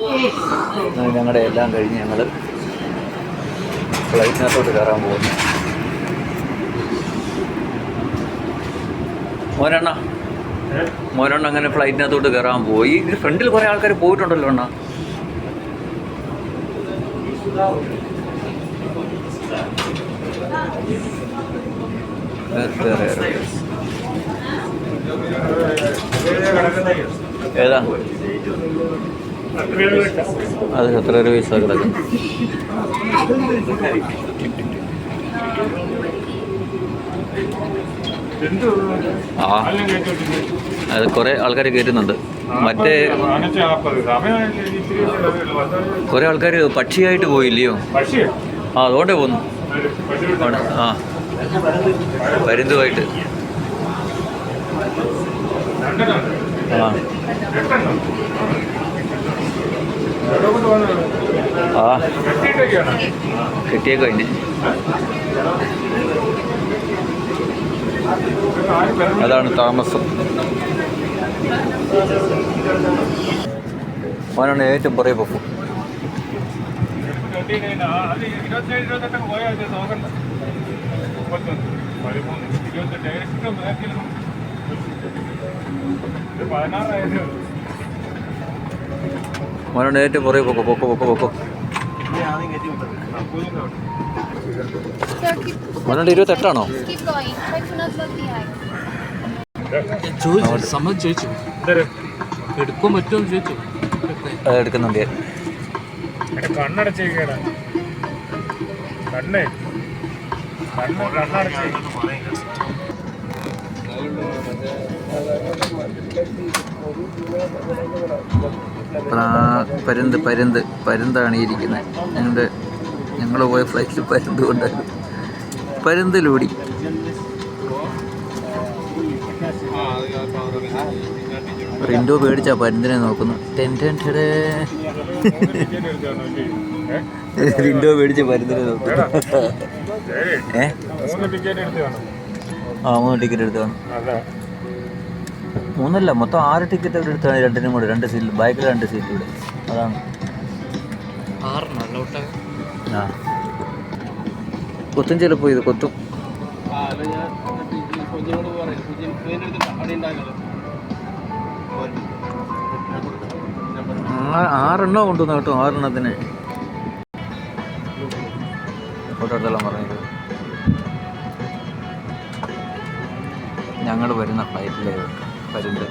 ഞങ്ങളുടെ എല്ലാം കഴിഞ്ഞ് ഞങ്ങൾ ഫ്ലൈറ്റിനകത്തോട്ട് കയറാൻ പോകുന്നു. മോനെണ്ണ അങ്ങനെ ഫ്ലൈറ്റിനകത്തോട്ട് കയറാൻ പോയി. ഇതിന് ഫ്രണ്ടിൽ കുറേ ആൾക്കാർ പോയിട്ടുണ്ടല്ലോ അണ്ണ. ഏതാ അത് എത്ര രൂപ പൈസ കിടക്കും? അത് കുറേ ആൾക്കാർ കയറ്റുന്നുണ്ട്. മറ്റേ കുറേ ആൾക്കാർ പക്ഷിയായിട്ട് പോയില്ലയോ? അതുകൊണ്ടേ പോന്നു. പരുന്തുമായിട്ട്. കിട്ടിയേക്കോ അതിന്. അതാണ് താമസം. അവനാണ് ഏറ്റവും പുറകെ പോകും. അവനാണ് ഏറ്റവും പുറകെ പൊക്കോ. അവനുണ്ട് 28ആണോ? ചോദിച്ചു എടുക്കാൻ പറ്റുമോ ചോദിച്ചു. എടുക്കുന്നുണ്ട്. കണ്ണടച്ചേക്കാണ്. പരുന്താണ് ഇരിക്കുന്നത്. ഞങ്ങൾ പോയ ഫ്ലൈറ്റിൽ പരുന്ത് കൊണ്ടായിരുന്നു. പരുന്തിലൂടി. റിൻഡോ പേടിച്ചാ പരുന്തിനെ നോക്കുന്നു. റിൻഡോ പേടിച്ച് പരുന്തിനെ നോക്കുന്നു. 3 ടിക്കറ്റ് എടുത്ത് കാണും. 3 മൊത്തം 6 ടിക്കറ്റ് അവർ എടുത്താണ്. 2 കൂടെ 2 സീറ്റ്, ബാക്കിൽ 2 സീറ്റ് കൂടെ. അതാണ് കൊത്തും. ചിലപ്പോൾ ഇത് കൊത്തും. 6 കൊണ്ടുവന്നു കേട്ടോ. 6 ഫോട്ടോ എടുത്തെല്ലാം പറഞ്ഞത്. ഞങ്ങൾ വരുന്ന ഫ്ലൈറ്റിലെ പരുന്ത്